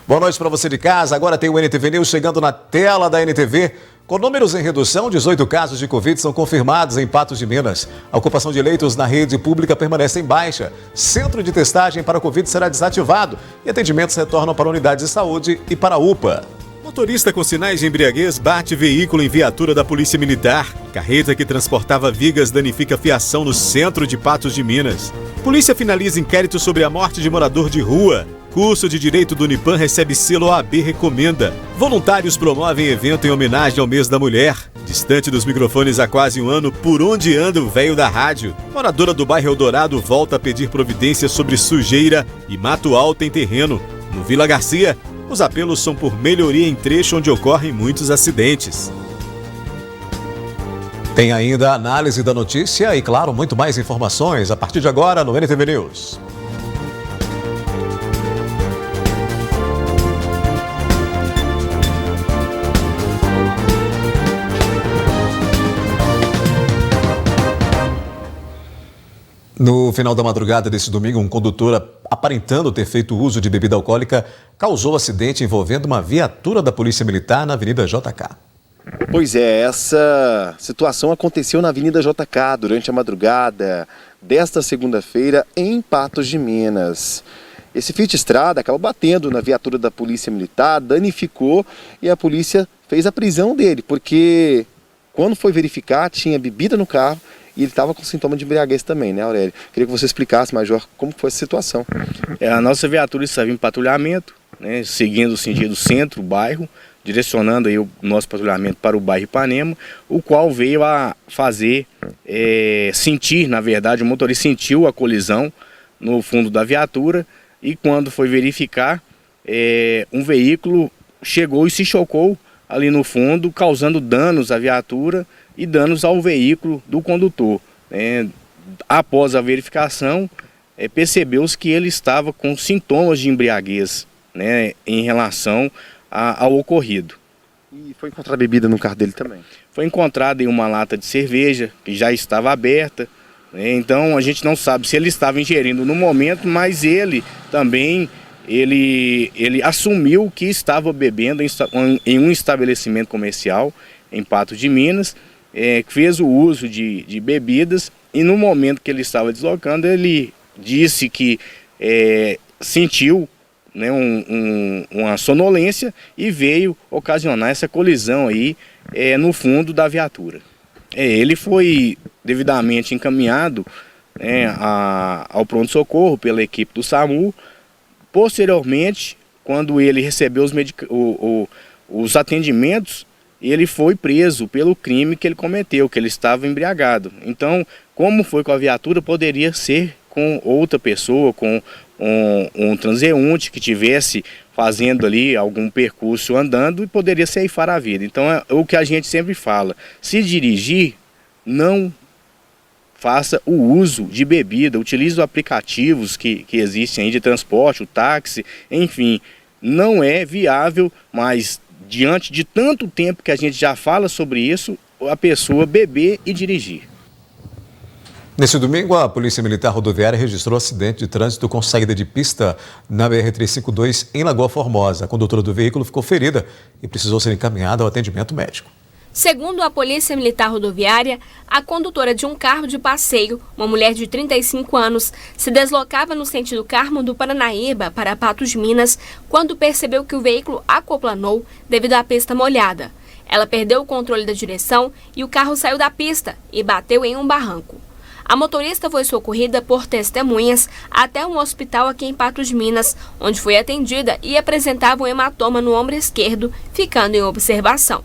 Boa noite para você de casa. Agora tem o NTV News chegando na tela da NTV. Com números em redução, 18 casos de Covid são confirmados em Patos de Minas. A ocupação de leitos na rede pública permanece em baixa. Centro de testagem para Covid será desativado e atendimentos retornam para unidades de saúde e para a UPA. Motorista com sinais de embriaguez bate veículo em viatura da Polícia Militar. Carreta que transportava vigas danifica fiação no centro de Patos de Minas. Polícia finaliza inquérito sobre a morte de morador de rua. Curso de Direito do Unipan recebe selo OAB Recomenda. Voluntários promovem evento em homenagem ao mês da mulher. Distante dos microfones há quase um ano, por onde anda o véio da rádio? Moradora do bairro Eldorado volta a pedir providências sobre sujeira e mato alto em terreno. No Vila Garcia, os apelos são por melhoria em trecho onde ocorrem muitos acidentes. Tem ainda a análise da notícia e, claro, muito mais informações a partir de agora no NTV News. No final da madrugada desse domingo, um condutor, aparentando ter feito uso de bebida alcoólica, causou acidente envolvendo uma viatura da Polícia Militar na Avenida JK. Pois é, essa situação aconteceu na Avenida JK durante a madrugada desta segunda-feira em Patos de Minas. Esse Fiat Strada acabou batendo na viatura da Polícia Militar, danificou e a polícia fez a prisão dele, porque quando foi verificar tinha bebida no carro. E ele estava com sintoma de embriaguez também, né, Aurélio? Queria que você explicasse, Major, como foi essa situação. A nossa viatura estava em patrulhamento, né, seguindo o sentido centro-bairro, direcionando aí o nosso patrulhamento para o bairro Ipanema, o qual veio a fazer, sentir, na verdade, o motorista sentiu a colisão no fundo da viatura e quando foi verificar, um veículo chegou e se chocou ali no fundo, causando danos à viatura e danos ao veículo do condutor. Após a verificação, percebeu-se que ele estava com sintomas de embriaguez, né, em relação ao ocorrido. E foi encontrada bebida no carro dele também? Foi encontrada em uma lata de cerveja que já estava aberta, né, então a gente não sabe se ele estava ingerindo no momento, mas ele também ele assumiu que estava bebendo em um estabelecimento comercial em Patos de Minas, fez o uso de bebidas e no momento que ele estava deslocando ele disse que sentiu, né, uma sonolência e veio ocasionar essa colisão aí no fundo da viatura. Ele foi devidamente encaminhado, ao pronto-socorro pela equipe do SAMU. Posteriormente, quando ele recebeu os atendimentos, ele foi preso pelo crime que ele cometeu, que ele estava embriagado. Então, como foi com a viatura, poderia ser com outra pessoa, com um transeunte que tivesse fazendo ali algum percurso andando e poderia ceifar a vida. Então, é o que a gente sempre fala, se dirigir, não faça o uso de bebida, utilize os aplicativos que existem aí de transporte, o táxi, enfim, não é viável, mas diante de tanto tempo que a gente já fala sobre isso, a pessoa beber e dirigir. Nesse domingo, a Polícia Militar Rodoviária registrou acidente de trânsito com saída de pista na BR-352 em Lagoa Formosa. A condutora do veículo ficou ferida e precisou ser encaminhada ao atendimento médico. Segundo a Polícia Militar Rodoviária, a condutora de um carro de passeio, uma mulher de 35 anos, se deslocava no sentido Carmo do Paranaíba para Patos de Minas quando percebeu que o veículo aquaplanou devido à pista molhada. Ela perdeu o controle da direção e o carro saiu da pista e bateu em um barranco. A motorista foi socorrida por testemunhas até um hospital aqui em Patos de Minas, onde foi atendida e apresentava um hematoma no ombro esquerdo, ficando em observação.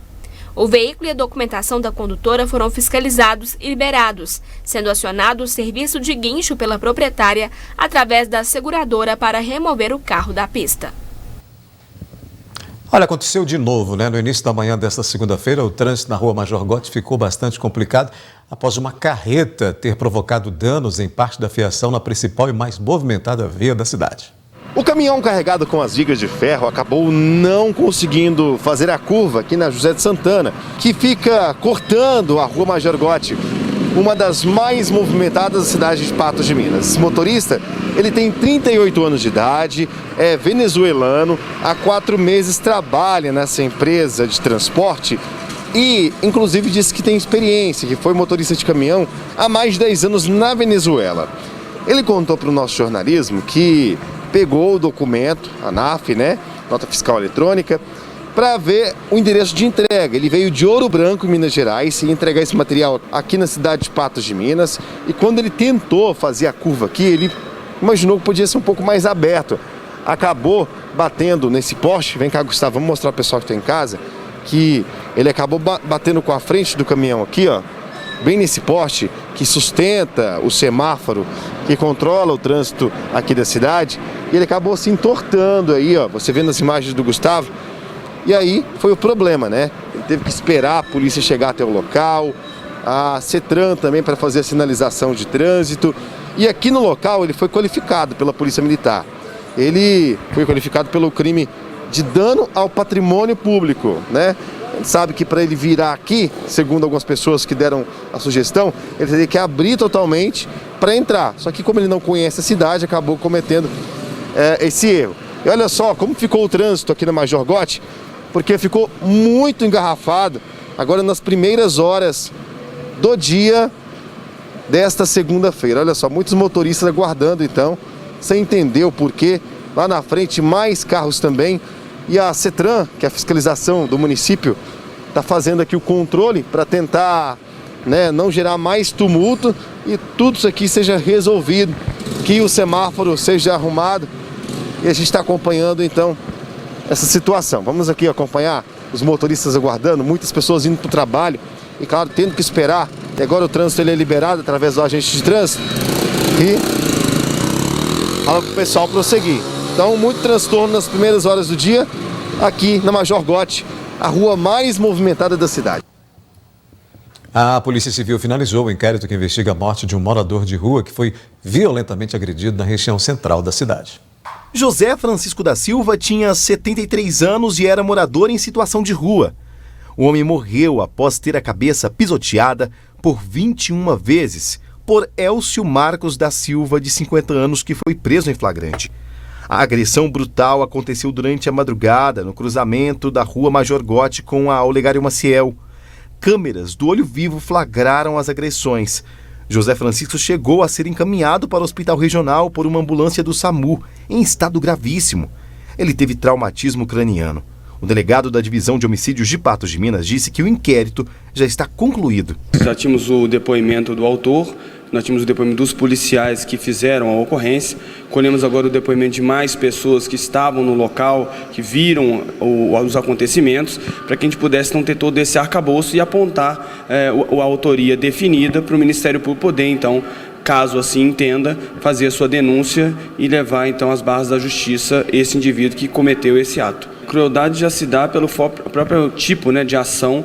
O veículo e a documentação da condutora foram fiscalizados e liberados, sendo acionado o serviço de guincho pela proprietária através da seguradora para remover o carro da pista. Olha, aconteceu de novo, né? No início da manhã desta segunda-feira, o trânsito na rua Major Gotti ficou bastante complicado após uma carreta ter provocado danos em parte da fiação na principal e mais movimentada via da cidade. O caminhão carregado com as vigas de ferro acabou não conseguindo fazer a curva aqui na José de Santana, que fica cortando a rua Major Gotti. uma das mais movimentadas da cidade de Patos de Minas. Esse motorista, ele tem 38 anos de idade, é venezuelano, há 4 meses trabalha nessa empresa de transporte e, inclusive, disse que tem experiência, que foi motorista de caminhão há mais de 10 anos na Venezuela. Ele contou para o nosso jornalismo que pegou o documento, a NAF, né, nota fiscal eletrônica, para ver o endereço de entrega. Ele veio de Ouro Branco, Minas Gerais, e entregar esse material aqui na cidade de Patos de Minas. E quando ele tentou fazer a curva aqui, ele imaginou que podia ser um pouco mais aberto. Acabou batendo nesse poste. Vem cá, Gustavo, vamos mostrar ao pessoal que está em casa, que ele acabou batendo com a frente do caminhão aqui, ó, bem nesse poste que sustenta o semáforo, que controla o trânsito aqui da cidade. E ele acabou se entortando aí, ó, você vendo as imagens do Gustavo. E aí foi o problema, né? Ele teve que esperar a polícia chegar até o local, a CETRAN também para fazer a sinalização de trânsito. E aqui no local ele foi qualificado pela Polícia Militar. Ele foi qualificado pelo crime de dano ao patrimônio público, né? A gente sabe que para ele virar aqui, segundo algumas pessoas que deram a sugestão, ele teria que abrir totalmente para entrar. Só que como ele não conhece a cidade, acabou cometendo esse erro. E olha só como ficou o trânsito aqui na Major Gotti, porque ficou muito engarrafado agora nas primeiras horas do dia desta segunda-feira. Olha só, muitos motoristas aguardando então, sem entender o porquê. Lá na frente mais carros também. E a CETRAN, que é a fiscalização do município, está fazendo aqui o controle para tentar, né, não gerar mais tumulto e tudo isso aqui seja resolvido, que o semáforo seja arrumado. E a gente está acompanhando então essa situação. Vamos aqui acompanhar os motoristas aguardando, muitas pessoas indo para o trabalho e, claro, tendo que esperar. E agora o trânsito ele é liberado através do agente de trânsito e fala para o pessoal prosseguir. Então, muito transtorno nas primeiras horas do dia aqui na Major Gotti, a rua mais movimentada da cidade. A Polícia Civil finalizou o inquérito que investiga a morte de um morador de rua que foi violentamente agredido na região central da cidade. José Francisco da Silva tinha 73 anos e era morador em situação de rua. O homem morreu após ter a cabeça pisoteada por 21 vezes por Elcio Marcos da Silva, de 50 anos, que foi preso em flagrante. A agressão brutal aconteceu durante a madrugada no cruzamento da rua Major Gotti com a Olegário Maciel. Câmeras do Olho Vivo flagraram as agressões. José Francisco chegou a ser encaminhado para o hospital regional por uma ambulância do SAMU, em estado gravíssimo. Ele teve traumatismo craniano. O delegado da Divisão de Homicídios de Patos de Minas disse que o inquérito já está concluído. Já tínhamos o depoimento do autor, nós tínhamos o depoimento dos policiais que fizeram a ocorrência, colhemos agora o depoimento de mais pessoas que estavam no local, que viram os acontecimentos, para que a gente pudesse não ter todo esse arcabouço e apontar a autoria definida para o Ministério Público poder, então, caso assim entenda, fazer a sua denúncia e levar então às barras da justiça esse indivíduo que cometeu esse ato. A crueldade já se dá pelo próprio tipo, né, de ação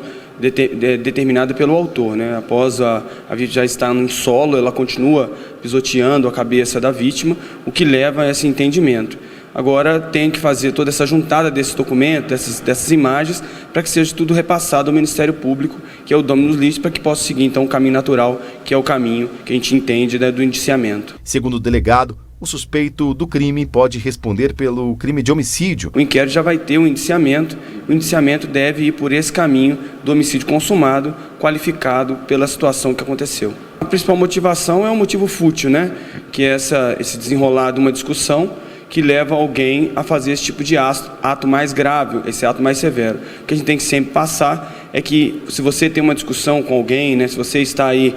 determinada pelo autor, né? Após a vítima já estar no solo, ela continua pisoteando a cabeça da vítima, o que leva a esse entendimento. Agora tem que fazer toda essa juntada desse documento, dessas imagens, para que seja tudo repassado ao Ministério Público, que é o dono dos litígios, para que possa seguir então o caminho natural, que é o caminho que a gente entende, né, do indiciamento. Segundo o delegado, o suspeito do crime pode responder pelo crime de homicídio. O inquérito já vai ter um indiciamento. O indiciamento deve ir por esse caminho do homicídio consumado, qualificado pela situação que aconteceu. A principal motivação é um motivo fútil, né? Que é esse desenrolar de uma discussão que leva alguém a fazer esse tipo de ato mais grave, esse ato mais severo. O que a gente tem que sempre passar é que, se você tem uma discussão com alguém, né? Se você está aí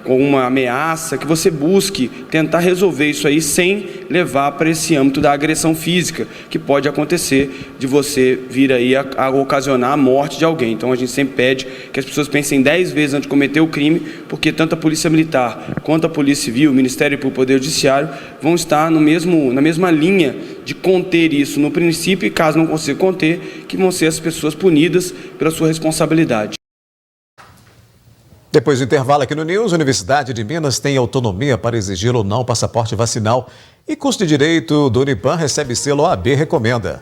com uma ameaça, que você busque tentar resolver isso aí sem levar para esse âmbito da agressão física, que pode acontecer de você vir aí a ocasionar a morte de alguém. Então a gente sempre pede que as pessoas pensem 10 vezes antes de cometer o crime, porque tanto a Polícia Militar quanto a Polícia Civil, o Ministério Público e o Poder Judiciário vão estar na mesma linha de conter isso no princípio, e caso não consiga conter, que vão ser as pessoas punidas pela sua responsabilidade. Depois do intervalo aqui no News, a Universidade de Minas tem autonomia para exigir ou não passaporte vacinal e curso de Direito do Unipam recebe selo OAB Recomenda.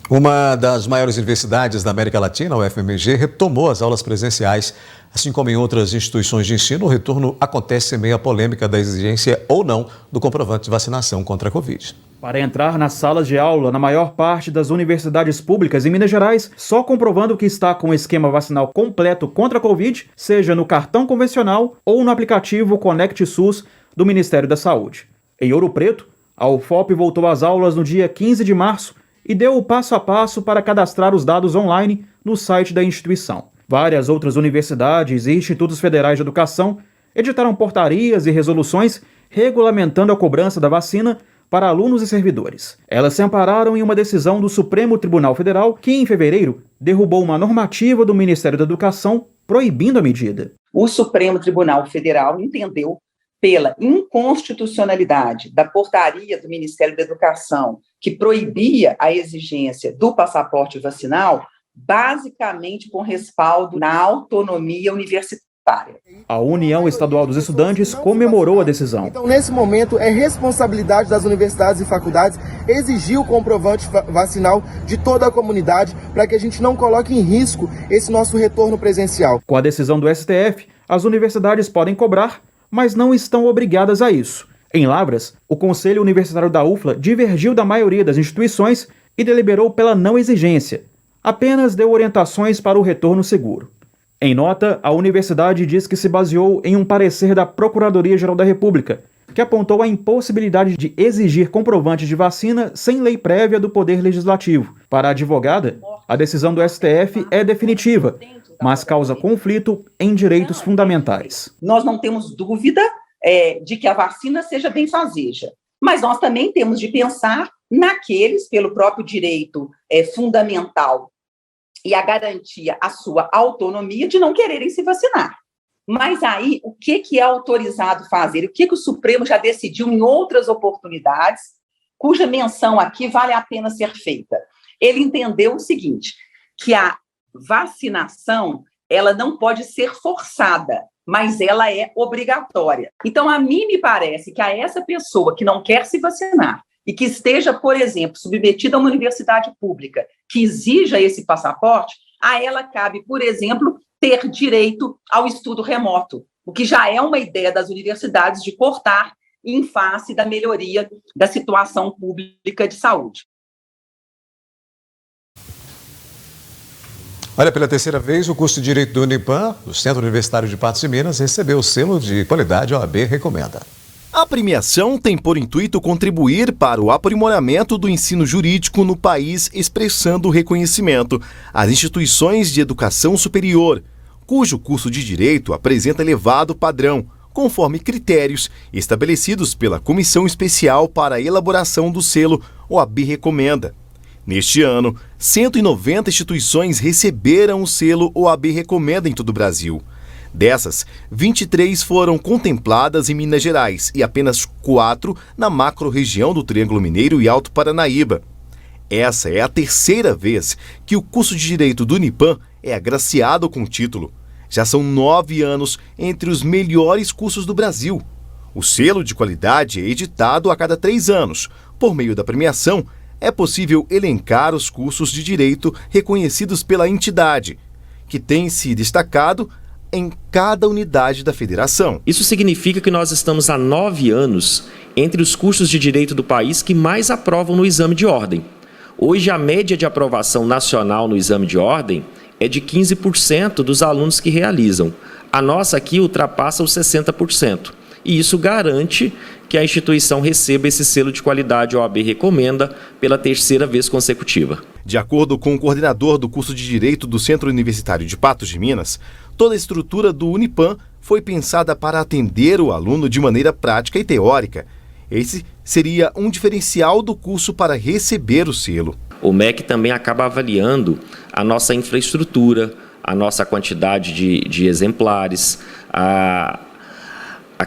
Uma das maiores universidades da América Latina, a UFMG, retomou as aulas presenciais. Assim como em outras instituições de ensino, o retorno acontece em meio à polêmica da exigência ou não do comprovante de vacinação contra a Covid. Para entrar nas salas de aula, na maior parte das universidades públicas em Minas Gerais, só comprovando que está com o esquema vacinal completo contra a Covid, seja no cartão convencional ou no aplicativo Conect SUS do Ministério da Saúde. Em Ouro Preto, a UFOP voltou às aulas no dia 15 de março e deu o passo a passo para cadastrar os dados online no site da instituição. Várias outras universidades e institutos federais de educação editaram portarias e resoluções regulamentando a cobrança da vacina para alunos e servidores. Elas se ampararam em uma decisão do Supremo Tribunal Federal que, em fevereiro, derrubou uma normativa do Ministério da Educação proibindo a medida. O Supremo Tribunal Federal entendeu pela inconstitucionalidade da portaria do Ministério da Educação que proibia a exigência do passaporte vacinal, basicamente com respaldo na autonomia universitária. A União Estadual dos Estudantes comemorou a decisão. Então, nesse momento, é responsabilidade das universidades e faculdades exigir o comprovante vacinal de toda a comunidade para que a gente não coloque em risco esse nosso retorno presencial. Com a decisão do STF, as universidades podem cobrar, mas não estão obrigadas a isso. Em Lavras, o Conselho Universitário da UFLA divergiu da maioria das instituições e deliberou pela não exigência. Apenas deu orientações para o retorno seguro. Em nota, a universidade diz que se baseou em um parecer da Procuradoria-Geral da República, que apontou a impossibilidade de exigir comprovante de vacina sem lei prévia do Poder Legislativo. Para a advogada, a decisão do STF é definitiva, mas causa conflito em direitos fundamentais. Nós não temos dúvida de que a vacina seja benfazeja, mas nós também temos de pensar naqueles, pelo próprio direito fundamental e a garantia à sua autonomia, de não quererem se vacinar. Mas aí, o que é autorizado fazer? O que o Supremo já decidiu em outras oportunidades, cuja menção aqui vale a pena ser feita? Ele entendeu o seguinte, que a vacinação, ela não pode ser forçada, mas ela é obrigatória. Então, a mim me parece que a essa pessoa que não quer se vacinar e que esteja, por exemplo, submetida a uma universidade pública que exija esse passaporte, a ela cabe, por exemplo, ter direito ao estudo remoto, o que já é uma ideia das universidades de cortar em face da melhoria da situação pública de saúde. Olha, pela terceira vez, o curso de Direito do Unipan, do Centro Universitário de Patos de Minas, recebeu o selo de qualidade OAB Recomenda. A premiação tem por intuito contribuir para o aprimoramento do ensino jurídico no país, expressando o reconhecimento às instituições de educação superior, cujo curso de Direito apresenta elevado padrão, conforme critérios estabelecidos pela Comissão Especial para a Elaboração do Selo OAB Recomenda. Neste ano, 190 instituições receberam o selo OAB Recomenda em todo o Brasil. Dessas, 23 foram contempladas em Minas Gerais e apenas 4 na macro-região do Triângulo Mineiro e Alto Paranaíba. Essa é a terceira vez que o curso de Direito do Unipan é agraciado com o título. Já são 9 anos entre os melhores cursos do Brasil. O selo de qualidade é editado a cada 3 anos. Por meio da premiação, é possível elencar os cursos de direito reconhecidos pela entidade, que tem se destacado em cada unidade da federação. Isso significa que nós estamos há 9 anos entre os cursos de direito do país que mais aprovam no exame de ordem. Hoje, a média de aprovação nacional no exame de ordem é de 15% dos alunos que realizam. A nossa aqui ultrapassa os 60%. E isso garante que a instituição receba esse selo de qualidade OAB Recomenda pela terceira vez consecutiva. De acordo com o coordenador do curso de Direito do Centro Universitário de Patos de Minas, toda a estrutura do Unipan foi pensada para atender o aluno de maneira prática e teórica. Esse seria um diferencial do curso para receber o selo. O MEC também acaba avaliando a nossa infraestrutura, a nossa quantidade de exemplares, a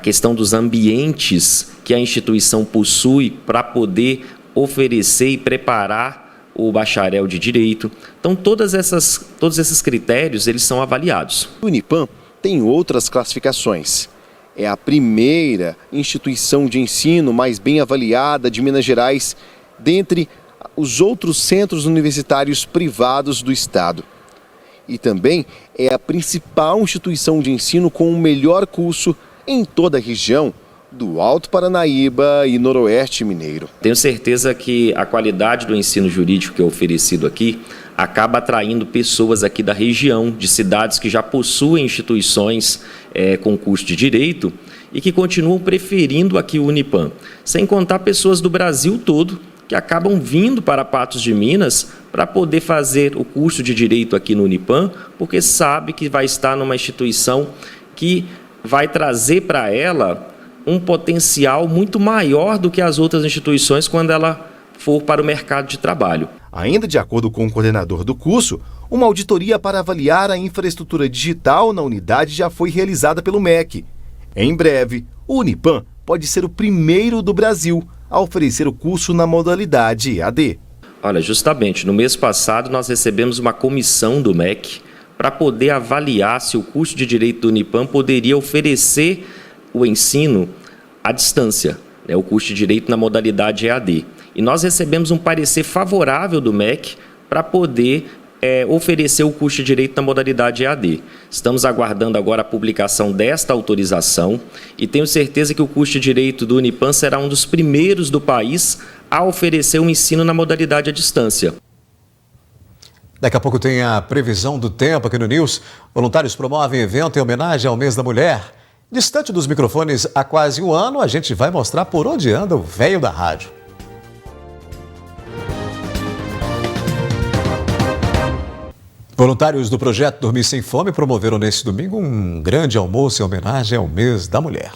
questão dos ambientes que a instituição possui para poder oferecer e preparar o bacharel de Direito. Então, todos esses critérios eles são avaliados. O Unipan tem outras classificações. É a primeira instituição de ensino mais bem avaliada de Minas Gerais, dentre os outros centros universitários privados do estado. E também é a principal instituição de ensino com o melhor curso em toda a região do Alto Paranaíba e Noroeste Mineiro. Tenho certeza que a qualidade do ensino jurídico que é oferecido aqui acaba atraindo pessoas aqui da região, de cidades que já possuem instituições com curso de direito e que continuam preferindo aqui o Unipam. Sem contar pessoas do Brasil todo que acabam vindo para Patos de Minas para poder fazer o curso de direito aqui no Unipam, porque sabe que vai estar numa instituição que vai trazer para ela um potencial muito maior do que as outras instituições quando ela for para o mercado de trabalho. Ainda de acordo com o coordenador do curso, uma auditoria para avaliar a infraestrutura digital na unidade já foi realizada pelo MEC. Em breve, o Unipam pode ser o primeiro do Brasil a oferecer o curso na modalidade EAD. Olha, justamente, no mês passado nós recebemos uma comissão do MEC para poder avaliar se o curso de Direito do Unipam poderia oferecer o ensino à distância, o curso de Direito na modalidade EAD. E nós recebemos um parecer favorável do MEC para poder oferecer o curso de Direito na modalidade EAD. Estamos aguardando agora a publicação desta autorização e tenho certeza que o curso de Direito do Unipam será um dos primeiros do país a oferecer um ensino na modalidade à distância. Daqui a pouco tem a previsão do tempo aqui no News. Voluntários promovem evento em homenagem ao Mês da Mulher. Distante dos microfones há quase um ano, a gente vai mostrar por onde anda o véio da rádio. Voluntários do projeto Dormir Sem Fome promoveram neste domingo um grande almoço em homenagem ao Mês da Mulher.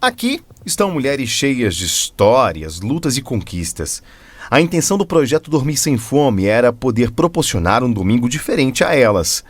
Aqui estão mulheres cheias de histórias, lutas e conquistas. A intenção do projeto Dormir Sem Fome era poder proporcionar um domingo diferente a elas.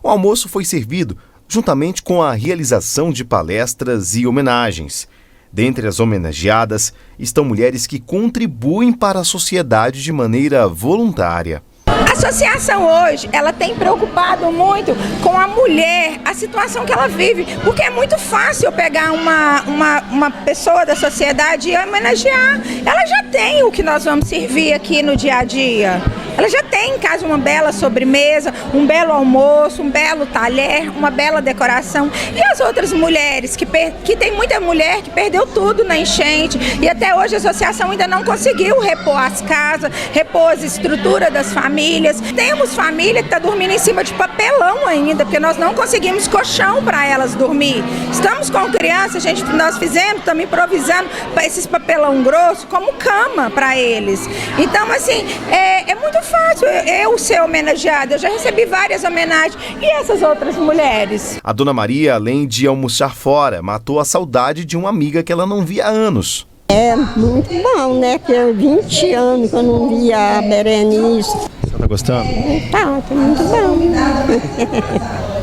O almoço foi servido juntamente com a realização de palestras e homenagens. Dentre as homenageadas estão mulheres que contribuem para a sociedade de maneira voluntária. A associação hoje, ela tem preocupado muito com a mulher, a situação que ela vive, porque é muito fácil eu pegar uma pessoa da sociedade e homenagear. Ela já tem o que nós vamos servir aqui no dia a dia. Ela já tem em casa uma bela sobremesa, um belo almoço, um belo talher, uma bela decoração. E as outras mulheres, que tem muita mulher que perdeu tudo na enchente e até hoje a associação ainda não conseguiu repor as casas, repor a estrutura das famílias. Temos família que está dormindo em cima de papelão ainda, porque nós não conseguimos colchão para elas dormir. Estamos com crianças, nós estamos improvisando para esses papelão grosso como cama para eles. Então, assim, é muito fácil eu ser homenageada. Eu já recebi várias homenagens. E essas outras mulheres? A Dona Maria, além de almoçar fora, matou a saudade de uma amiga que ela não via há anos. É muito bom, né? Que eu 20 anos que eu não via a Berenice. Você tá gostando? Tá muito bom.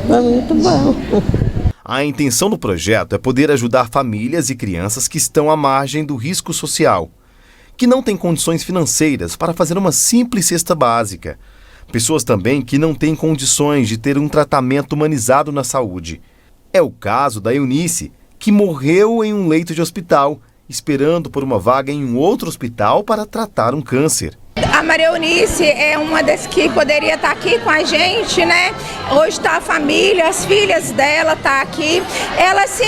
Tá muito bom. A intenção do projeto é poder ajudar famílias e crianças que estão à margem do risco social, que não têm condições financeiras para fazer uma simples cesta básica. Pessoas também que não têm condições de ter um tratamento humanizado na saúde. É o caso da Eunice, que morreu em um leito de hospital, esperando por uma vaga em um outro hospital para tratar um câncer. A Maria Eunice é uma das que poderia estar aqui com a gente, né? Hoje está a família, as filhas dela tá aqui. Ela, assim,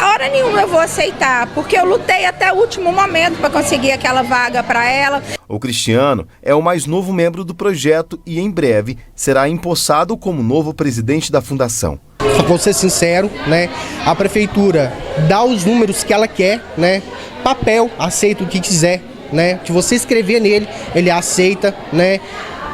hora nenhuma eu vou aceitar, porque eu lutei até o último momento para conseguir aquela vaga para ela. O Cristiano é o mais novo membro do projeto e em breve será empossado como novo presidente da fundação. Vou ser sincero, né? A prefeitura dá os números que ela quer, né? Papel, aceita o que quiser, né? Que você escrever nele, ele aceita, né?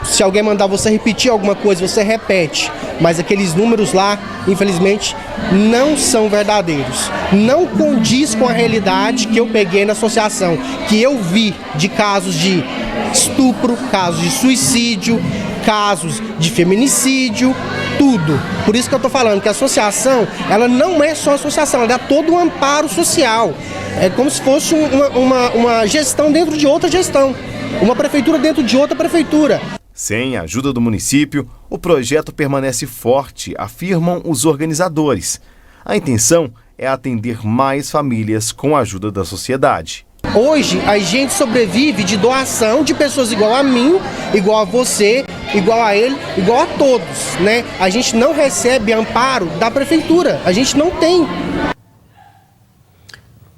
Se alguém mandar você repetir alguma coisa, você repete. Mas aqueles números lá, infelizmente, não são verdadeiros. Não condiz com a realidade que eu peguei na associação, que eu vi de casos de estupro, casos de suicídio, casos de feminicídio, tudo. Por isso que eu estou falando que a associação, ela não é só associação, ela dá todo um amparo social. É como se fosse uma gestão dentro de outra gestão, uma prefeitura dentro de outra prefeitura. Sem a ajuda do município, o projeto permanece forte, afirmam os organizadores. A intenção é atender mais famílias com a ajuda da sociedade. Hoje a gente sobrevive de doação de pessoas igual a mim, igual a você, igual a ele, igual a todos, né? A gente não recebe amparo da prefeitura, a gente não tem.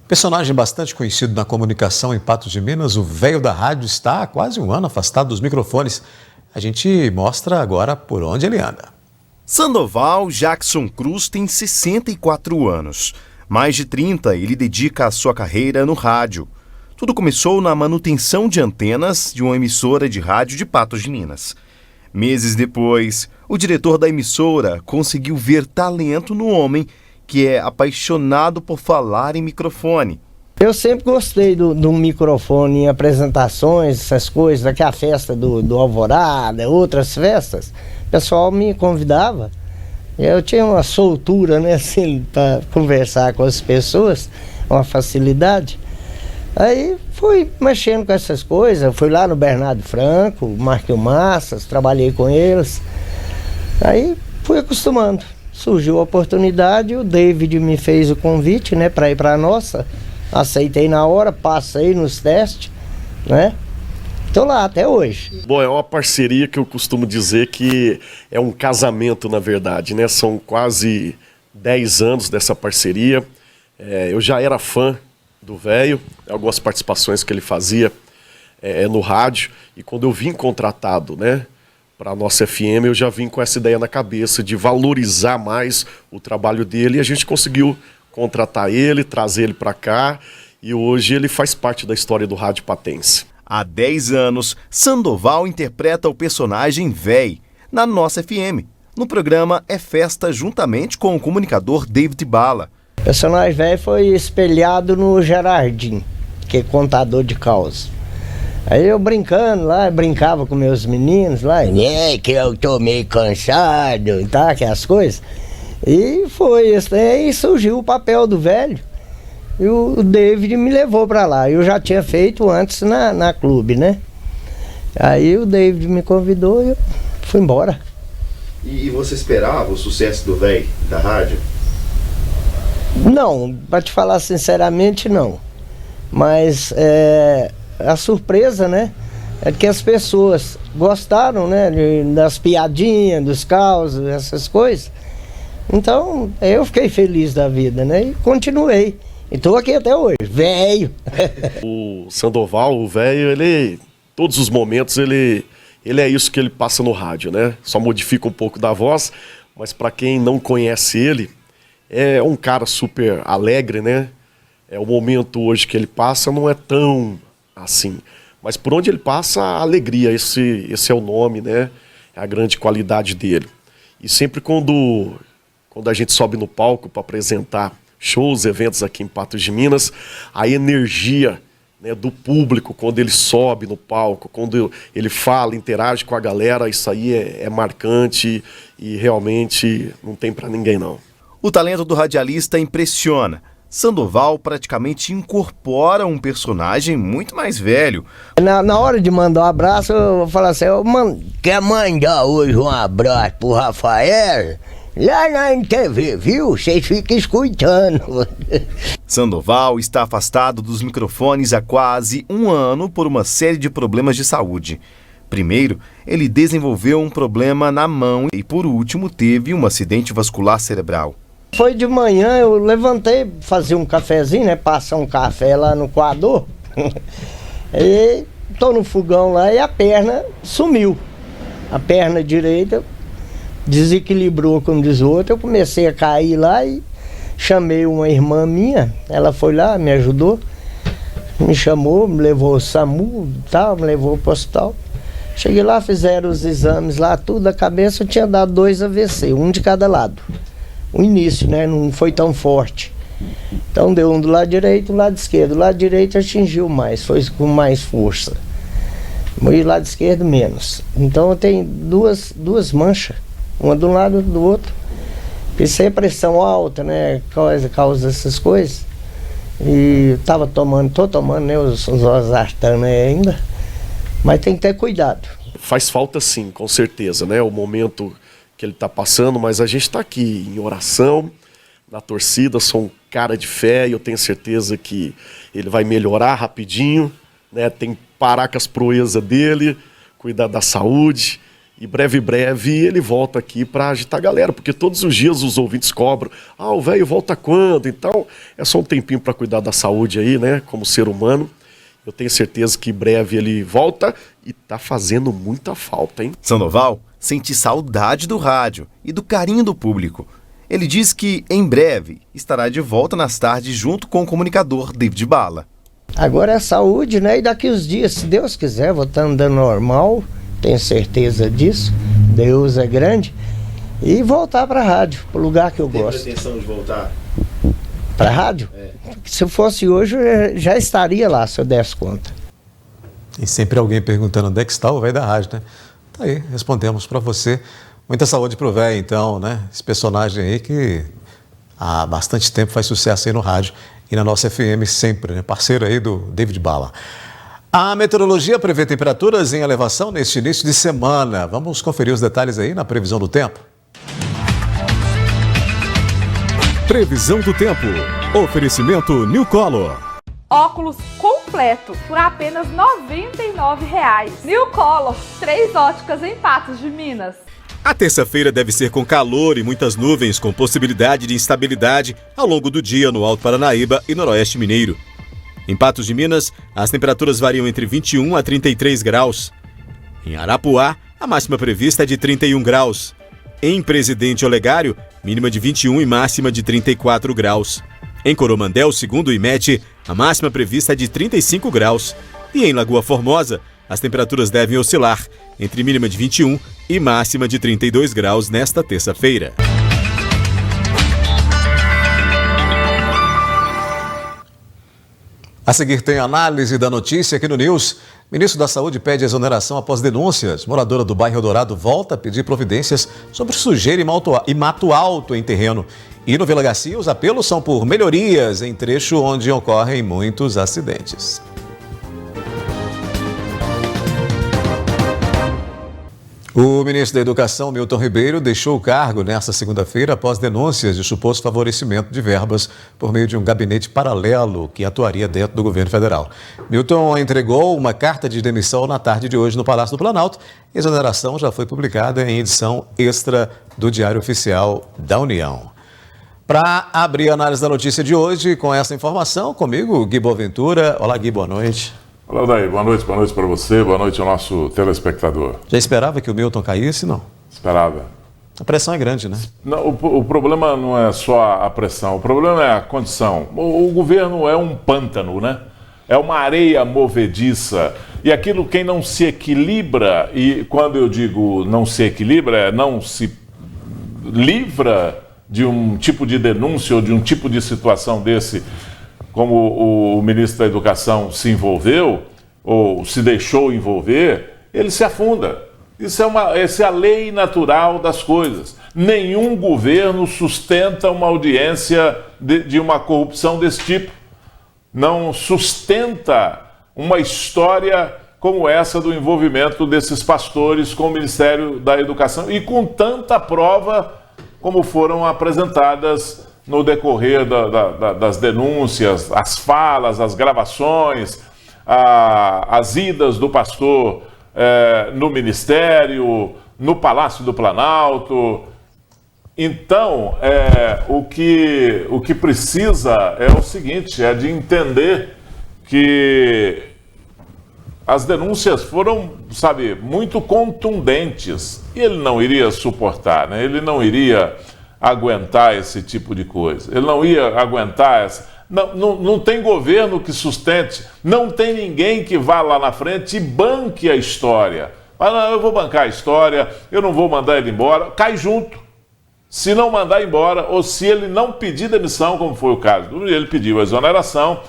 Personagem bastante conhecido na comunicação em Patos de Minas, o velho da rádio está há quase um ano afastado dos microfones. A gente mostra agora por onde ele anda. Sandoval Jackson Cruz tem 64 anos. Mais de 30 ele dedica a sua carreira no rádio. Tudo começou na manutenção de antenas de uma emissora de rádio de Patos de Minas. Meses depois, o diretor da emissora conseguiu ver talento no homem que é apaixonado por falar em microfone. Eu sempre gostei do microfone em apresentações, essas coisas, aqui a festa do Alvorada, outras festas, o pessoal me convidava. Eu tinha uma soltura, né, assim, para conversar com as pessoas, uma facilidade. Aí fui mexendo com essas coisas, fui lá no Bernardo Franco, Marquinhos Massas, trabalhei com eles. Aí fui acostumando. Surgiu a oportunidade, o David me fez o convite, né, para ir para a nossa. Aceitei na hora, passei nos testes, né? Estou lá até hoje. Bom, é uma parceria que eu costumo dizer que é um casamento, na verdade, né? São quase 10 anos dessa parceria. Eu já era fã do velho, algumas participações que ele fazia no rádio, e quando eu vim contratado, né, para a nossa FM, eu já vim com essa ideia na cabeça de valorizar mais o trabalho dele, e a gente conseguiu contratar ele, trazer ele para cá, e hoje ele faz parte da história do rádio patense. Há 10 anos, Sandoval interpreta o personagem Véi na nossa FM. No programa É Festa, juntamente com o comunicador David Bala. O personagem Véi foi espelhado no Gerardinho, que é contador de causa. Aí eu brincando lá, brincava com meus meninos lá, que eu tô meio cansado, tá, que as coisas. E foi isso, aí surgiu o papel do velho. E o David me levou pra lá. Eu já tinha feito antes na clube, né? Aí o David me convidou e eu fui embora. E você esperava o sucesso do velho da rádio? Não, pra te falar sinceramente, não. Mas a surpresa, né, é que as pessoas gostaram, né, das piadinhas, dos causos, essas coisas. Então, eu fiquei feliz da vida, né, e continuei. E tô aqui até hoje, velho. O Sandoval, o velho, ele, todos os momentos, ele é isso que ele passa no rádio, né? Só modifica um pouco da voz, mas para quem não conhece ele, é um cara super alegre, né? O momento hoje que ele passa não é tão assim, mas por onde ele passa, a alegria, esse é o nome, né? É a grande qualidade dele. E sempre quando a gente sobe no palco para apresentar shows, eventos aqui em Patos de Minas, a energia, né, do público, quando ele sobe no palco, quando ele fala, interage com a galera, isso aí é marcante e realmente não tem para ninguém não. O talento do radialista impressiona. Sandoval praticamente incorpora um personagem muito mais velho. Na hora de mandar um abraço, eu vou falar assim, quer mandar hoje um abraço pro Rafael? Lá na TV, viu? Vocês ficam escutando. Sandoval está afastado dos microfones há quase um ano por uma série de problemas de saúde. Primeiro, ele desenvolveu um problema na mão e, por último, teve um acidente vascular cerebral. Foi de manhã, eu levantei, fazia um cafezinho, né? Passar um café lá no coador. E tô no fogão lá e a perna sumiu. A perna direita desequilibrou, como diz o outro. Eu comecei a cair lá e chamei uma irmã minha. Ela foi lá, me ajudou. Me chamou, me levou ao SAMU, tal, me levou pro hospital. Cheguei lá, fizeram os exames lá, tudo. A cabeça eu tinha dado 2 AVC, um de cada lado. O início, né? Não foi tão forte. Então deu um do lado direito e do lado esquerdo. O lado direito atingiu mais, foi com mais força. E o lado esquerdo menos. Então eu tenho duas manchas, uma de um lado e do outro. Isso é pressão alta, né? Causa essas coisas. E tô tomando, né, os Losartan ainda. Mas tem que ter cuidado. Faz falta sim, com certeza, né? O momento que ele está passando, mas a gente está aqui em oração, na torcida, são cara de fé e eu tenho certeza que ele vai melhorar rapidinho, né? Tem que parar com as proezas dele, cuidar da saúde e breve ele volta aqui para agitar a galera, porque todos os dias os ouvintes cobram, o velho volta quando? Então é só um tempinho para cuidar da saúde aí, né? Como ser humano. Eu tenho certeza que em breve ele volta e tá fazendo muita falta, hein? Sandoval sente saudade do rádio e do carinho do público. Ele diz que, em breve, estará de volta nas tardes junto com o comunicador David Bala. Agora é saúde, né? E daqui uns dias, se Deus quiser, vou estar andando normal, tenho certeza disso. Deus é grande. E voltar para a rádio, para o lugar que eu gosto. Tem pretensão de voltar? Para a rádio? Se eu fosse hoje, eu já estaria lá, se eu desse conta. E sempre alguém perguntando onde é que está o velho da rádio, né? Tá aí, respondemos para você. Muita saúde pro velho, então, né? Esse personagem aí que há bastante tempo faz sucesso aí no rádio e na nossa FM sempre, né? Parceiro aí do David Bala. A meteorologia prevê temperaturas em elevação neste início de semana. Vamos conferir os detalhes aí na previsão do tempo. Previsão do tempo. Oferecimento New Color. Óculos completo por apenas R$ 99,00. New Color, 3 óticas em Patos de Minas. A terça-feira deve ser com calor e muitas nuvens, com possibilidade de instabilidade ao longo do dia no Alto Paranaíba e Noroeste Mineiro. Em Patos de Minas, as temperaturas variam entre 21 a 33 graus. Em Arapuá, a máxima prevista é de 31 graus. Em Presidente Olegário, mínima de 21 e máxima de 34 graus. Em Coromandel, segundo o IMET, a máxima prevista é de 35 graus. E em Lagoa Formosa, as temperaturas devem oscilar entre mínima de 21 e máxima de 32 graus nesta terça-feira. A seguir tem análise da notícia aqui no News. Ministro da Saúde pede exoneração após denúncias. Moradora do bairro Eldorado volta a pedir providências sobre sujeira e mato alto em terreno. E no Vila Garcia, os apelos são por melhorias em trecho onde ocorrem muitos acidentes. O ministro da Educação, Milton Ribeiro, deixou o cargo nesta segunda-feira após denúncias de suposto favorecimento de verbas por meio de um gabinete paralelo que atuaria dentro do governo federal. Milton entregou uma carta de demissão na tarde de hoje no Palácio do Planalto. A exoneração já foi publicada em edição extra do Diário Oficial da União. Para abrir a análise da notícia de hoje, com essa informação, comigo, Gui Boaventura. Olá, Gui, boa noite. Olá, Daí. Boa noite para você, boa noite ao nosso telespectador. Já esperava que o Milton caísse, não? Esperava. A pressão é grande, né? Não, o problema não é só a pressão, o problema é a condição. O governo é um pântano, né? É uma areia movediça. E aquilo, quem não se equilibra, e quando eu digo não se equilibra, é não se livra de um tipo de denúncia ou de um tipo de situação desse, como o ministro da Educação se envolveu, ou se deixou envolver, ele se afunda. Essa é a lei natural das coisas. Nenhum governo sustenta uma audiência de uma corrupção desse tipo. Não sustenta uma história como essa do envolvimento desses pastores com o Ministério da Educação e com tanta prova como foram apresentadas no decorrer das denúncias, as falas, as gravações, as idas do pastor no Ministério, no Palácio do Planalto. Então, o que precisa é o seguinte, é de entender que as denúncias foram, muito contundentes. E ele não iria suportar, né? Ele não iria aguentar esse tipo de coisa. Ele não ia aguentar essa... Não tem governo que sustente, não tem ninguém que vá lá na frente e banque a história. Mas não, eu vou bancar a história, eu não vou mandar ele embora. Cai junto. Se não mandar embora, ou se ele não pedir demissão, como foi o caso, ele pediu a exoneração,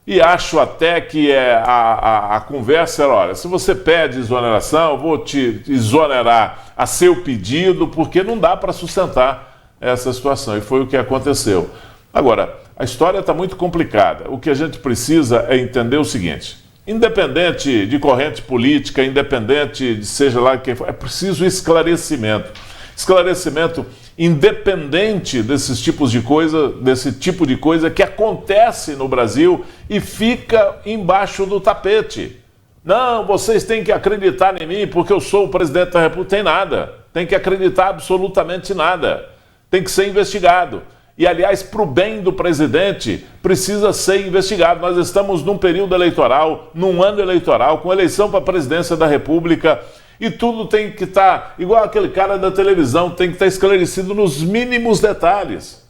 e acho até que a conversa era, olha, se você pede exoneração, eu vou te exonerar a seu pedido, porque não dá para sustentar essa situação, e foi o que aconteceu. Agora, a história está muito complicada. O que a gente precisa é entender o seguinte, independente de corrente política, independente de seja lá quem for, é preciso esclarecimento. Esclarecimento independente desse tipo de coisa que acontece no Brasil e fica embaixo do tapete. Não, vocês têm que acreditar em mim porque eu sou o presidente da República. Tem nada. Tem que acreditar absolutamente nada. Tem que ser investigado. E, aliás, para o bem do presidente, precisa ser investigado. Nós estamos num período eleitoral, num ano eleitoral, com eleição para a presidência da República, e tudo tem que estar, igual aquele cara da televisão, tem que estar esclarecido nos mínimos detalhes,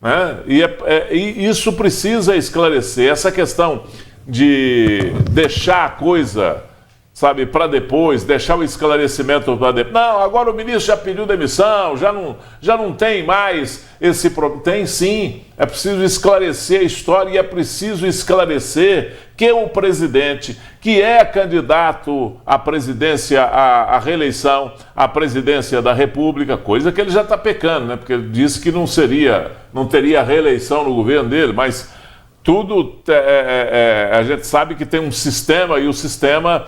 né? E isso precisa esclarecer. Essa questão de deixar a coisa, sabe, para depois, deixar o esclarecimento para depois. Não, agora o ministro já pediu demissão, já não tem mais esse problema. Tem sim, é preciso esclarecer a história e é preciso esclarecer que o presidente, que é candidato à presidência, à reeleição, à presidência da República, coisa que ele já está pecando, né? Porque ele disse que não teria reeleição no governo dele, mas tudo, a gente sabe que tem um sistema, e o sistema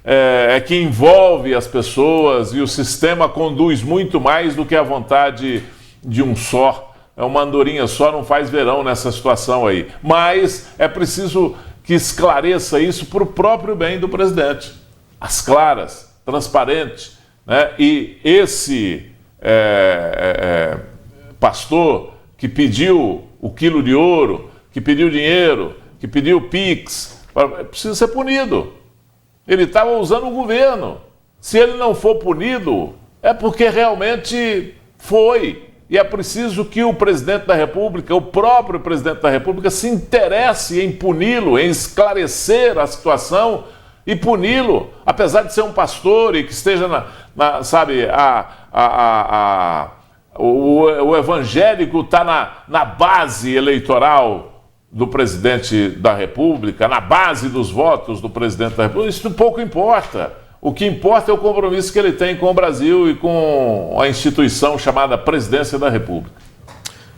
é que envolve as pessoas, e o sistema conduz muito mais do que a vontade de um só. Uma andorinha só não faz verão nessa situação aí. Mas é preciso que esclareça isso para o próprio bem do presidente. As claras, transparente, né? E esse pastor que pediu o quilo de ouro, que pediu dinheiro, que pediu Pix, precisa ser punido. Ele estava usando o governo. Se ele não for punido, é porque realmente foi. E é preciso que o presidente da República, o próprio presidente da República, se interesse em puni-lo, em esclarecer a situação e puni-lo, apesar de ser um pastor e que esteja sabe, o evangélico está na base eleitoral do presidente da República, na base dos votos do presidente da República. Isso pouco importa. O que importa é o compromisso que ele tem com o Brasil e com a instituição chamada Presidência da República.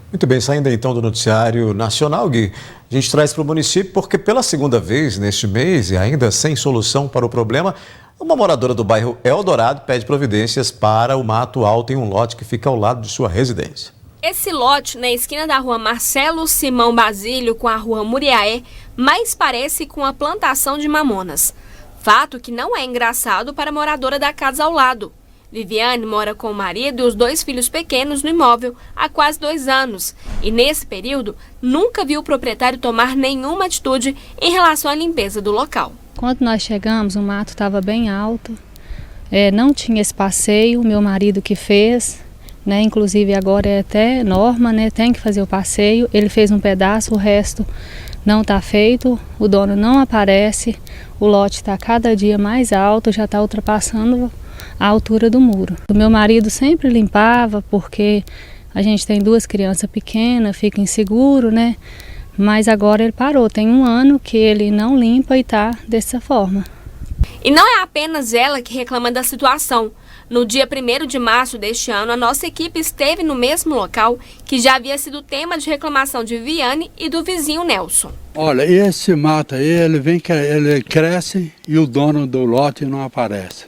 Muito bem, saindo então do noticiário nacional, Gui, a gente traz para o município porque pela segunda vez neste mês e ainda sem solução para o problema, uma moradora do bairro Eldorado pede providências para o mato alto em um lote que fica ao lado de sua residência. Esse lote, na esquina da rua Marcelo Simão Basílio com a rua Muriaé, mais parece com a plantação de mamonas. Fato que não é engraçado para a moradora da casa ao lado. Viviane mora com o marido e os 2 filhos pequenos no imóvel há quase 2 anos. E nesse período, nunca viu o proprietário tomar nenhuma atitude em relação à limpeza do local. Quando nós chegamos, o mato estava bem alto. Não tinha esse passeio, meu marido que fez. Inclusive agora é até norma, tem que fazer o passeio. Ele fez um pedaço, o resto não está feito, o dono não aparece, o lote está cada dia mais alto, já está ultrapassando a altura do muro. O meu marido sempre limpava porque a gente tem 2 crianças pequenas, fica inseguro, mas agora ele parou, tem 1 ano que ele não limpa e está dessa forma. E não é apenas ela que reclama da situação. No dia 1º de março deste ano, a nossa equipe esteve no mesmo local que já havia sido tema de reclamação de Viviane e do vizinho Nelson. Olha, esse mato aí, ele cresce e o dono do lote não aparece.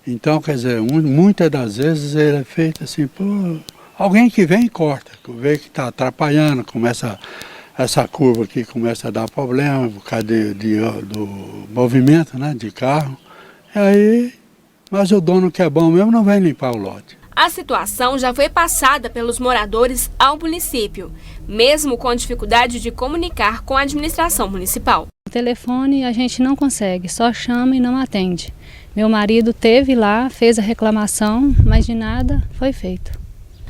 Então, quer dizer, muitas das vezes ele é feito assim por alguém que vem e corta, que vê que está atrapalhando, começa essa curva aqui começa a dar problema por causa do movimento, de carro. E aí, mas o dono que é bom mesmo não vem limpar o lote. A situação já foi passada pelos moradores ao município, mesmo com dificuldade de comunicar com a administração municipal. O telefone a gente não consegue, só chama e não atende. Meu marido teve lá, fez a reclamação, mas de nada foi feito.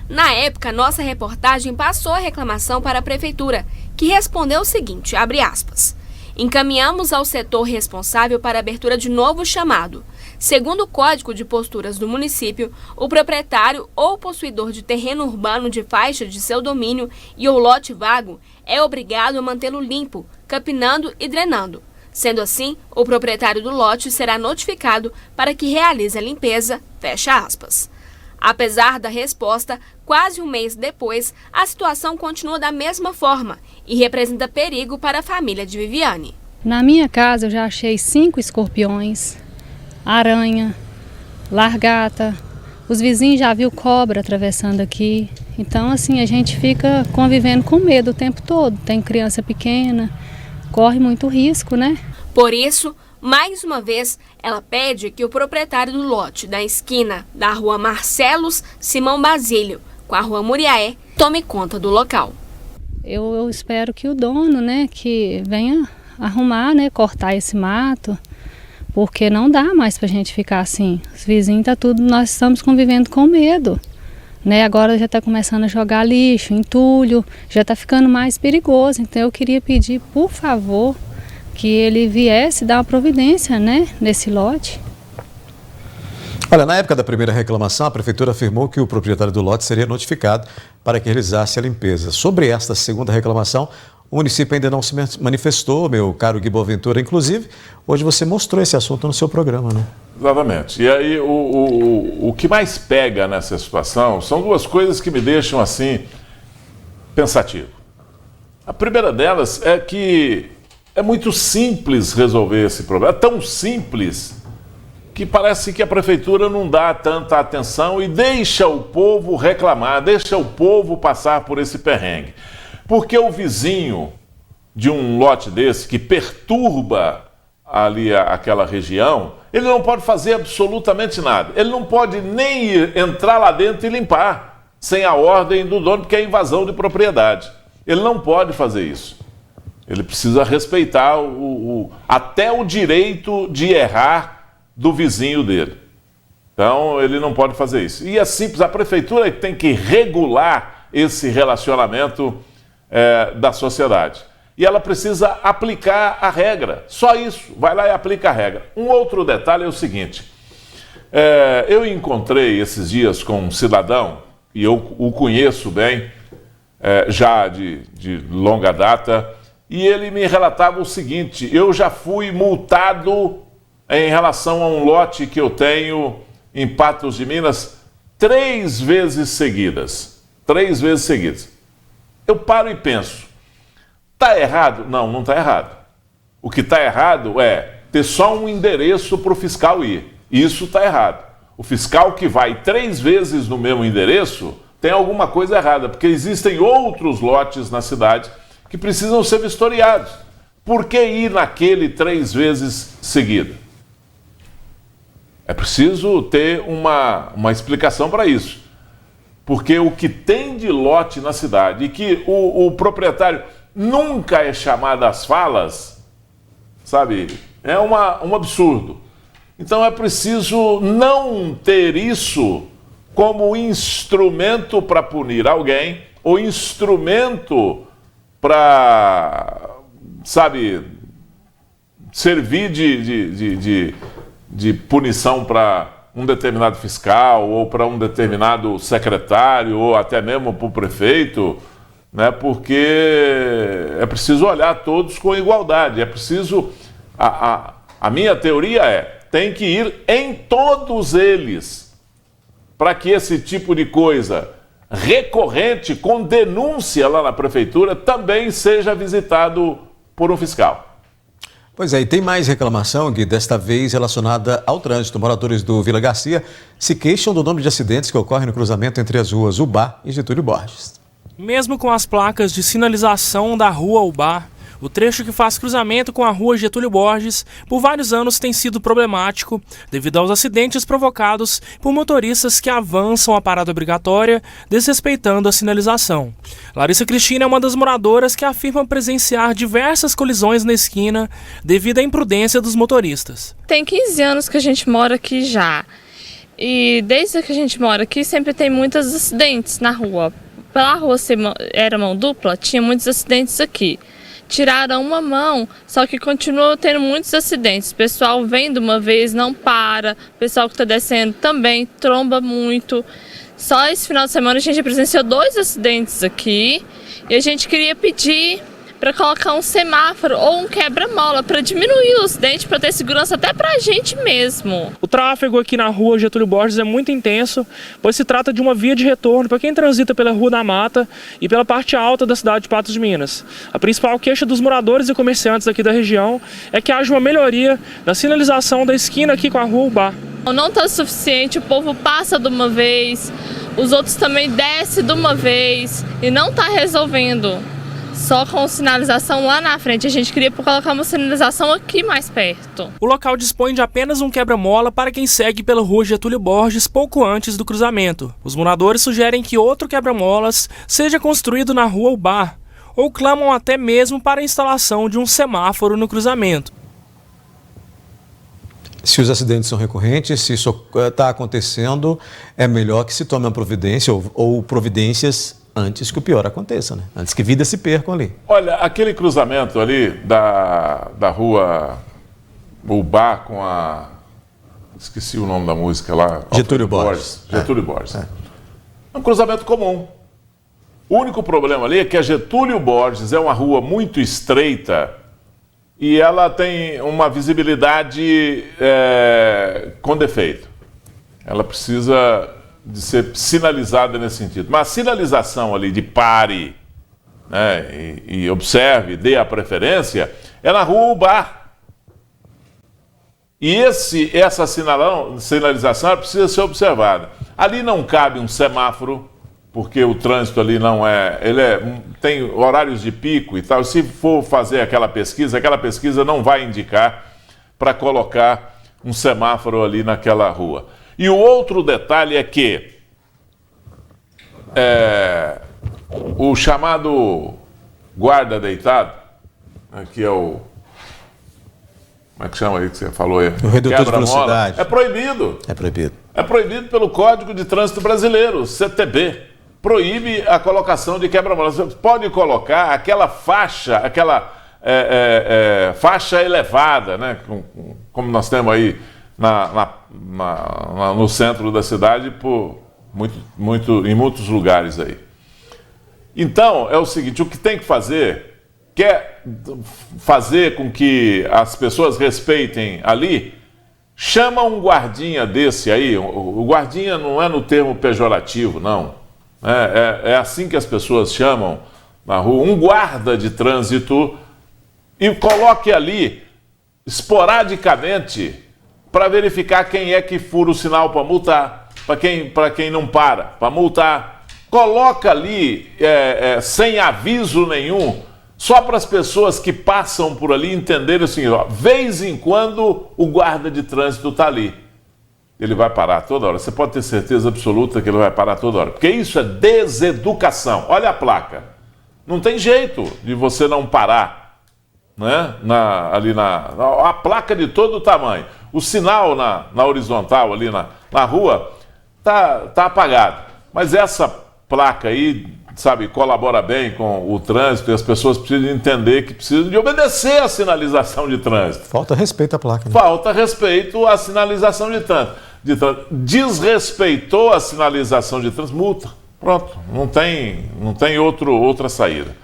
Na época, nossa reportagem passou a reclamação para a prefeitura, que respondeu o seguinte, abre aspas, encaminhamos ao setor responsável para a abertura de novo chamado. Segundo o Código de Posturas do município, o proprietário ou possuidor de terreno urbano de faixa de seu domínio e ou lote vago é obrigado a mantê-lo limpo, capinando e drenando. Sendo assim, o proprietário do lote será notificado para que realize a limpeza, fecha aspas. Apesar da resposta, quase um mês depois, a situação continua da mesma forma e representa perigo para a família de Viviane. Na minha casa eu já achei 5 escorpiões, aranha, largata, Os vizinhos já viu cobra atravessando aqui. Então, assim, a gente fica convivendo com medo o tempo todo. Tem criança pequena, corre muito risco, né? Por isso, mais uma vez, ela pede que o proprietário do lote da esquina da rua Marcelos Simão Basílio com a rua Muriaé tome conta do local. Eu espero que o dono, né, que venha arrumar, né, cortar esse mato, porque não dá mais pra gente ficar assim. Os vizinhos nós estamos convivendo com medo, né? Agora já tá começando a jogar lixo, entulho, já tá ficando mais perigoso. Então eu queria pedir, por favor, que ele viesse dar uma providência, né, nesse lote. Olha, na época da primeira reclamação, a prefeitura afirmou que o proprietário do lote seria notificado para que realizasse a limpeza. Sobre esta segunda reclamação, o município ainda não se manifestou, meu caro Gui Boaventura. Inclusive, hoje você mostrou esse assunto no seu programa, né? Exatamente. E aí, o que mais pega nessa situação são duas coisas que me deixam, assim, pensativo. A primeira delas é que é muito simples resolver esse problema. É tão simples que parece que a prefeitura não dá tanta atenção e deixa o povo reclamar, deixa o povo passar por esse perrengue. Porque o vizinho de um lote desse que perturba ali aquela região, ele não pode fazer absolutamente nada. Ele não pode nem entrar lá dentro e limpar sem a ordem do dono, porque é invasão de propriedade. Ele não pode fazer isso. Ele precisa respeitar até o direito de errar do vizinho dele. Então, ele não pode fazer isso. E é simples, a prefeitura tem que regular esse relacionamento da sociedade. E ela precisa aplicar a regra. Só isso. Vai lá e aplica a regra. Um outro detalhe é o seguinte. Eu encontrei esses dias com um cidadão, e eu o conheço bem, já de longa data, e ele me relatava o seguinte: eu já fui multado em relação a um lote que eu tenho em Patos de Minas 3 vezes seguidas. 3 vezes seguidas. Eu paro e penso, tá errado? Não, não tá errado. O que tá errado é ter só um endereço para o fiscal ir. Isso tá errado. O fiscal que vai 3 vezes no mesmo endereço tem alguma coisa errada, porque existem outros lotes na cidade que precisam ser vistoriados. Por que ir naquele 3 vezes seguido? É preciso ter uma explicação para isso. Porque o que tem de lote na cidade e que o proprietário nunca é chamado às falas, sabe, é um absurdo. Então é preciso não ter isso como instrumento para punir alguém ou instrumento para, sabe, servir de punição para um determinado fiscal ou para um determinado secretário ou até mesmo para o prefeito, né? Porque é preciso olhar todos com igualdade. É preciso... A minha teoria tem que ir em todos eles para que esse tipo de coisa recorrente, com denúncia lá na prefeitura, também seja visitado por um fiscal. Pois é, e tem mais reclamação, Gui, desta vez relacionada ao trânsito. Moradores do Vila Garcia se queixam do número de acidentes que ocorrem no cruzamento entre as ruas Ubá e Getúlio Borges. Mesmo com as placas de sinalização da rua Ubá, o trecho que faz cruzamento com a rua Getúlio Borges por vários anos tem sido problemático devido aos acidentes provocados por motoristas que avançam a parada obrigatória desrespeitando a sinalização. Larissa Cristina é uma das moradoras que afirma presenciar diversas colisões na esquina devido à imprudência dos motoristas. Tem 15 anos que a gente mora aqui já e desde que a gente mora aqui sempre tem muitos acidentes na rua. Pela rua era mão dupla, tinha muitos acidentes aqui. Tiraram uma mão, só que continua tendo muitos acidentes. O pessoal vem de uma vez, não para. O pessoal que está descendo também tromba muito. Só esse final de semana a gente presenciou 2 acidentes aqui. E a gente queria pedir para colocar um semáforo ou um quebra-mola para diminuir o acidente, para ter segurança até para a gente mesmo. O tráfego aqui na rua Getúlio Borges é muito intenso, pois se trata de uma via de retorno para quem transita pela Rua da Mata e pela parte alta da cidade de Patos de Minas. A principal queixa dos moradores e comerciantes aqui da região é que haja uma melhoria na sinalização da esquina aqui com a Rua Ubá. Não está suficiente, o povo passa de uma vez, os outros também descem de uma vez e não está resolvendo. Só com sinalização lá na frente. A gente queria colocar uma sinalização aqui mais perto. O local dispõe de apenas um quebra-mola para quem segue pela rua Getúlio Borges pouco antes do cruzamento. Os moradores sugerem que outro quebra-molas seja construído na rua Ubar, ou clamam até mesmo para a instalação de um semáforo no cruzamento. Se os acidentes são recorrentes, se isso está acontecendo, é melhor que se tome uma providência ou providências antes que o pior aconteça, né? Antes que vidas se percam ali. Olha, aquele cruzamento ali da rua Ubar com a... Esqueci o nome da música lá. Getúlio Borges. Getúlio Borges. É um cruzamento comum. O único problema ali é que a Getúlio Borges é uma rua muito estreita e ela tem uma visibilidade com defeito. Ela precisa de ser sinalizada nesse sentido. Mas a sinalização ali de pare, né, e observe, dê a preferência, é na rua Ubar. E essa sinalização precisa ser observada. Ali não cabe um semáforo, porque o trânsito ali não é... tem horários de pico e tal. Se for fazer aquela pesquisa não vai indicar para colocar um semáforo ali naquela rua. E o outro detalhe é que o chamado guarda deitado, que é o... Como é que chama aí que você falou aí? O redutor de velocidade. É proibido. É proibido. É proibido pelo Código de Trânsito Brasileiro, CTB. Proíbe a colocação de quebra-molas. Você pode colocar aquela faixa, faixa elevada, né? Como nós temos aí no centro da cidade, em muitos lugares aí. Então, é o seguinte, o que tem que fazer, quer fazer com que as pessoas respeitem ali, chama um guardinha desse aí, o guardinha não é no termo pejorativo, não. É assim que as pessoas chamam na rua, um guarda de trânsito, e coloque ali, esporadicamente, para verificar quem é que fura o sinal para multar, para quem não para multar. Coloca ali, sem aviso nenhum, só para as pessoas que passam por ali entenderem assim, ó, vez em quando o guarda de trânsito está ali. Ele vai parar toda hora. Você pode ter certeza absoluta que ele vai parar toda hora. Porque isso é deseducação. Olha a placa. Não tem jeito de você não parar, né? A placa de todo tamanho. O sinal na horizontal ali na rua tá apagado. Mas essa placa aí, sabe, colabora bem com o trânsito e as pessoas precisam entender que precisam de obedecer à sinalização de trânsito. Falta respeito à placa, né? Falta respeito à sinalização de trânsito. Desrespeitou a sinalização de trânsito, multa. Pronto, não tem outra saída.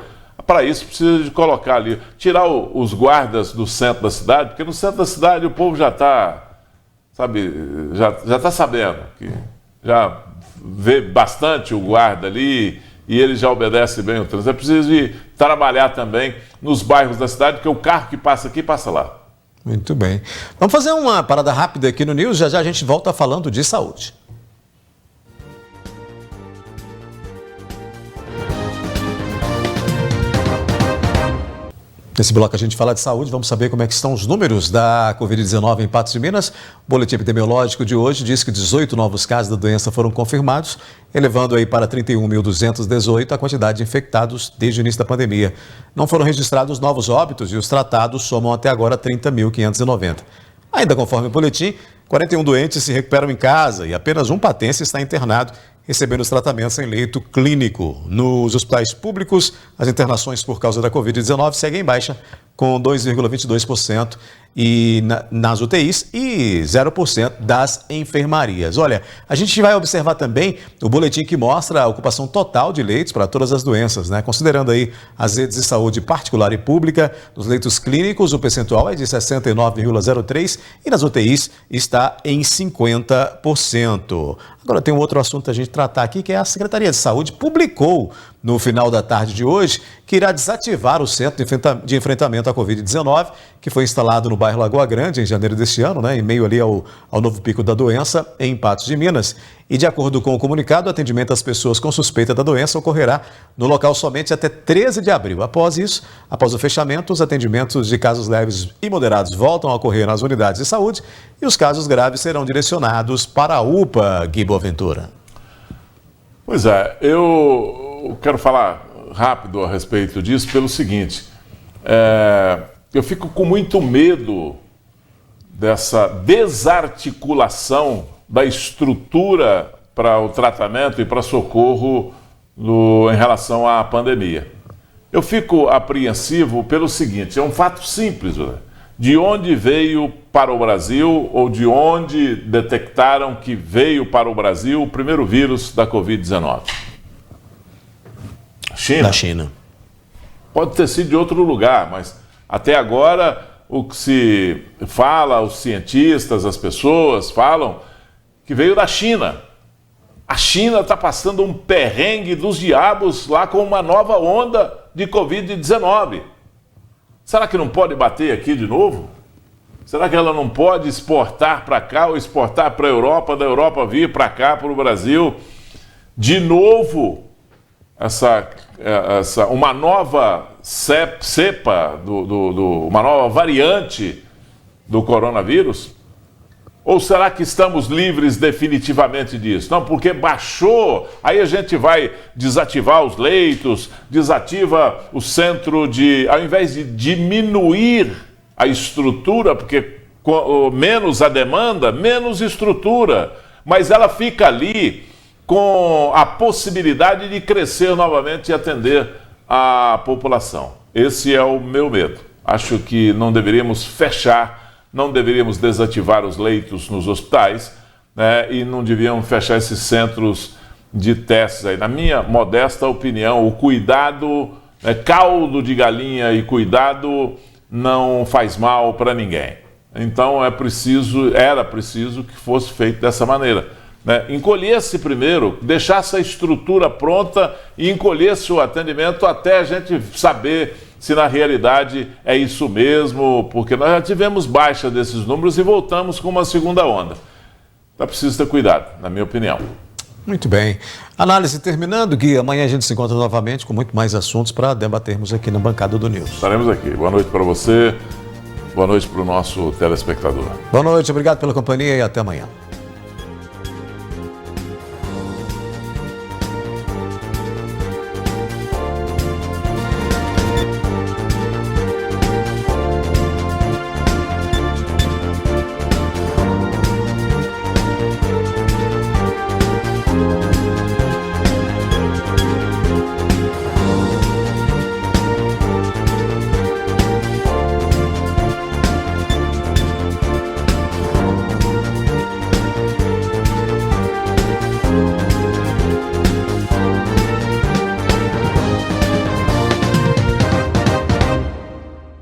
Para isso precisa de colocar ali, tirar os guardas do centro da cidade, porque no centro da cidade o povo já está, sabe, já está sabendo, que já vê bastante o guarda ali e ele já obedece bem o trânsito. É preciso de trabalhar também nos bairros da cidade, porque o carro que passa aqui passa lá. Muito bem. Vamos fazer uma parada rápida aqui no News, já a gente volta falando de saúde. Nesse bloco a gente fala de saúde, vamos saber como é que estão os números da Covid-19 em Patos de Minas. O boletim epidemiológico de hoje diz que 18 novos casos da doença foram confirmados, elevando aí para 31.218 a quantidade de infectados desde o início da pandemia. Não foram registrados novos óbitos e os tratados somam até agora 30.590. Ainda conforme o boletim, 41 doentes se recuperam em casa e apenas um patense está internado, recebendo os tratamentos em leito clínico. Nos hospitais públicos, as internações por causa da Covid-19 seguem em baixa, com 2,22% e nas UTIs e 0% das enfermarias. Olha, a gente vai observar também o boletim que mostra a ocupação total de leitos para todas as doenças, né? Considerando aí as redes de saúde particular e pública, nos leitos clínicos o percentual é de 69,03% e nas UTIs está em 50%. Agora tem um outro assunto a gente tratar aqui, que é a Secretaria de Saúde publicou no final da tarde de hoje que irá desativar o Centro de Enfrentamento à Covid-19, que foi instalado no bairro Lagoa Grande em janeiro deste ano, em meio ali ao novo pico da doença em Patos de Minas. E de acordo com o comunicado, o atendimento às pessoas com suspeita da doença ocorrerá no local somente até 13 de abril. Após isso, após o fechamento, os atendimentos de casos leves e moderados voltam a ocorrer nas unidades de saúde e os casos graves serão direcionados para a UPA, Gui Boaventura. Pois é, eu quero falar rápido a respeito disso pelo seguinte, eu fico com muito medo dessa desarticulação da estrutura para o tratamento e para socorro em relação à pandemia. Eu fico apreensivo pelo seguinte, é um fato simples, né? De onde veio para o Brasil, ou de onde detectaram que veio para o Brasil o primeiro vírus da Covid-19? China. Da China. Pode ter sido de outro lugar, mas até agora o que se fala, os cientistas, as pessoas falam que veio da China. A China está passando um perrengue dos diabos lá com uma nova onda de Covid-19. Será que não pode bater aqui de novo? Será que ela não pode exportar para cá ou exportar para a Europa, da Europa vir para cá, para o Brasil? De novo, uma nova cepa, uma nova variante do coronavírus? Ou será que estamos livres definitivamente disso? Não, porque baixou, aí a gente vai desativar os leitos, desativa o centro ao invés de diminuir a estrutura, porque menos a demanda, menos estrutura, mas ela fica ali com a possibilidade de crescer novamente e atender a população. Esse é o meu medo. Acho que não deveríamos fechar, não deveríamos desativar os leitos nos hospitais, né, e não devíamos fechar esses centros de testes aí. Na minha modesta opinião, o cuidado, caldo de galinha e cuidado não faz mal para ninguém. Então era preciso que fosse feito dessa maneira, né? Encolhesse primeiro, deixasse a estrutura pronta e encolhesse o atendimento até a gente saber se na realidade é isso mesmo, porque nós já tivemos baixa desses números e voltamos com uma segunda onda. Então preciso ter cuidado, na minha opinião. Muito bem. Análise terminando, Gui. Amanhã a gente se encontra novamente com muito mais assuntos para debatermos aqui na bancada do News. Estaremos aqui. Boa noite para você, boa noite para o nosso telespectador. Boa noite, obrigado pela companhia e até amanhã.